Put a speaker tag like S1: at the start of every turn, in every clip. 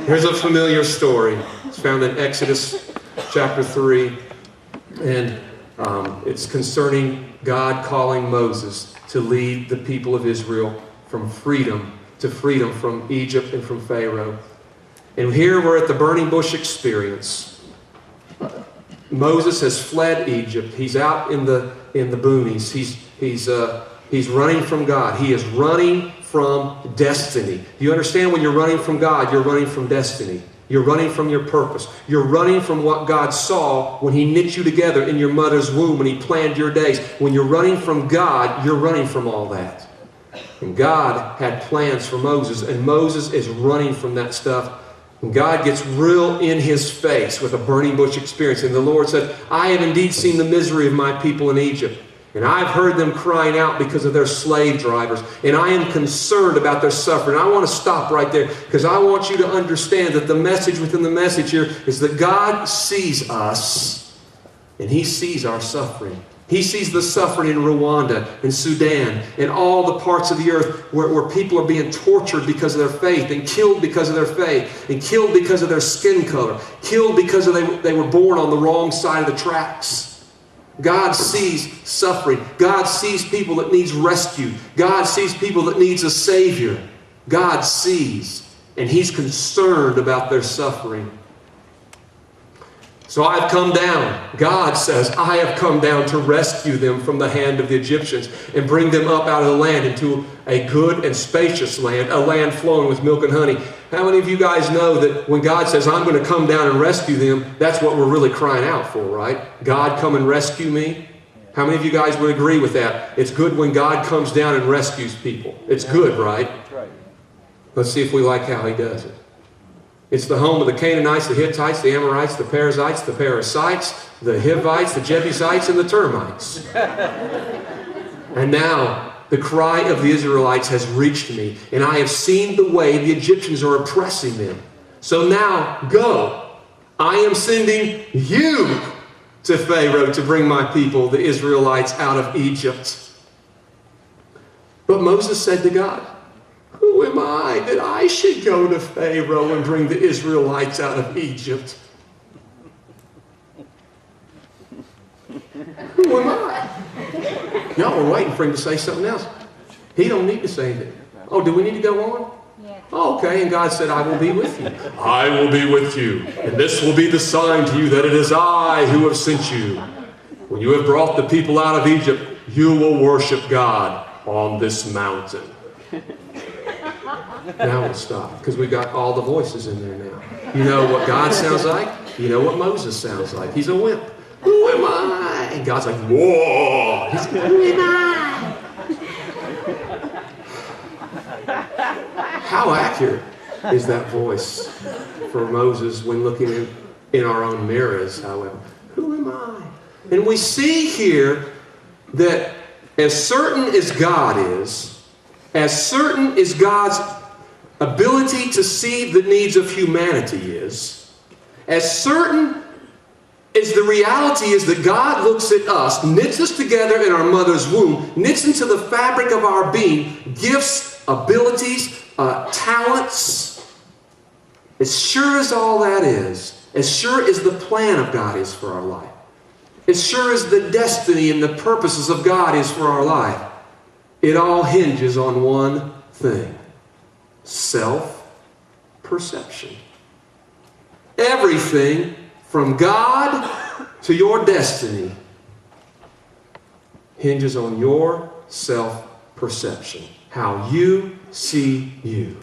S1: Here's a familiar story. It's found in Exodus chapter 3. And it's concerning God calling Moses to lead the people of Israel from freedom to freedom from Egypt and from Pharaoh. And here we're at the burning bush experience. Moses has fled Egypt. He's out in the boonies. He's running from God. He is running from destiny. Do you understand? When you're running from God, you're running from destiny. You're running from your purpose. You're running from what God saw when He knit you together in your mother's womb, when He planned your days. When you're running from God, you're running from all that. And God had plans for Moses, and Moses is running from that stuff. And God gets real in his face with a burning bush experience. And the Lord said, I have indeed seen the misery of my people in Egypt. And I've heard them crying out because of their slave drivers. And I am concerned about their suffering. I want to stop right there because I want you to understand that the message within the message here is that God sees us and He sees our suffering. He sees the suffering in Rwanda, in Sudan, in all the parts of the earth where people are being tortured because of their faith, and killed because of their faith, and killed because of their skin color, killed because they were born on the wrong side of the tracks. God sees suffering. God sees people that needs rescue. God sees people that needs a Savior. God sees, and He's concerned about their suffering. So I've come down. God says, I have come down to rescue them from the hand of the Egyptians and bring them up out of the land into a good and spacious land, a land flowing with milk and honey. How many of you guys know that when God says, I'm going to come down and rescue them, that's what we're really crying out for, right? God, come and rescue me. How many of you guys would agree with that? It's good when God comes down and rescues people. It's good, right? Let's see if we like how He does it. It's the home of the Canaanites, the Hittites, the Amorites, the Perizzites, the Parasites, the Hivites, the Jebusites, and the termites. And now the cry of the Israelites has reached me, and I have seen the way the Egyptians are oppressing them. So now go. I am sending you to Pharaoh to bring my people, the Israelites, out of Egypt. But Moses said to God, who am I that I should go to Pharaoh and bring the Israelites out of Egypt? Who am I? Y'all were waiting for him to say something else. He don't need to say anything. Oh, do we need to go on? Yeah. Oh, okay, and God said, I will be with you. I will be with you, and this will be the sign to you that it is I who have sent you. When you have brought the people out of Egypt, you will worship God on this mountain. Now we'll stop, because we've got all the voices in there now. You know what God sounds like? You know what Moses sounds like. He's a wimp. Who am I? And God's like, whoa. He's like, who am I? How accurate is that voice for Moses when looking in our own mirrors, however? Who am I? And we see here that as certain as God is, as certain as God's ability to see the needs of humanity is, as certain as the reality is that God looks at us, knits us together in our mother's womb, knits into the fabric of our being, gifts, abilities, talents, as sure as all that is, as sure as the plan of God is for our life, as sure as the destiny and the purposes of God is for our life, it all hinges on one thing: self-perception. Everything from God to your destiny hinges on your self-perception. How you see you.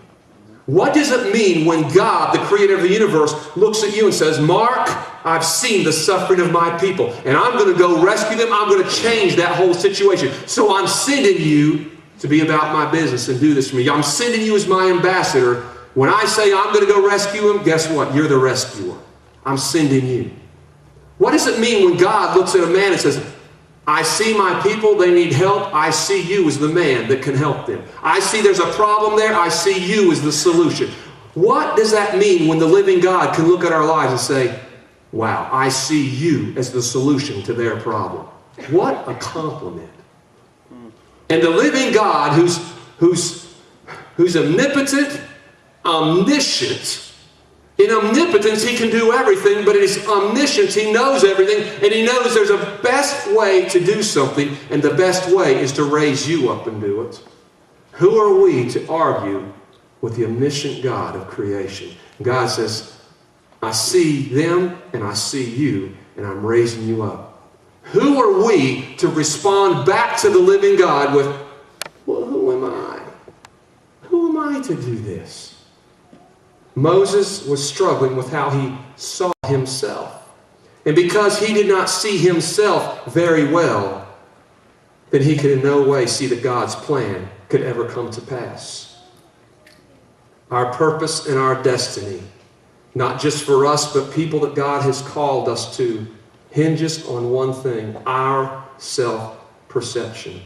S1: What does it mean when God, the creator of the universe, looks at you and says, Mark, I've seen the suffering of my people, and I'm going to go rescue them. I'm going to change that whole situation. So I'm sending you to be about my business and do this for me. I'm sending you as my ambassador. When I say I'm going to go rescue him, guess what? You're the rescuer. I'm sending you. What does it mean when God looks at a man and says, I see my people, they need help. I see you as the man that can help them. I see there's a problem there. I see you as the solution. What does that mean when the living God can look at our lives and say, wow, I see you as the solution to their problem? What a compliment. And the living God who's omnipotent, omniscient, In omnipotence, he can do everything, but in his omniscience, he knows everything, and he knows there's a best way to do something, and the best way is to raise you up and do it. Who are we to argue with the omniscient God of creation? God says, I see them, and I see you, and I'm raising you up. Who are we to respond back to the living God with, well, who am I? Who am I to do this? Moses was struggling with how he saw himself. And because he did not see himself very well, then he could in no way see that God's plan could ever come to pass. Our purpose and our destiny, not just for us, but people that God has called us to, hinges on one thing: our self-perception.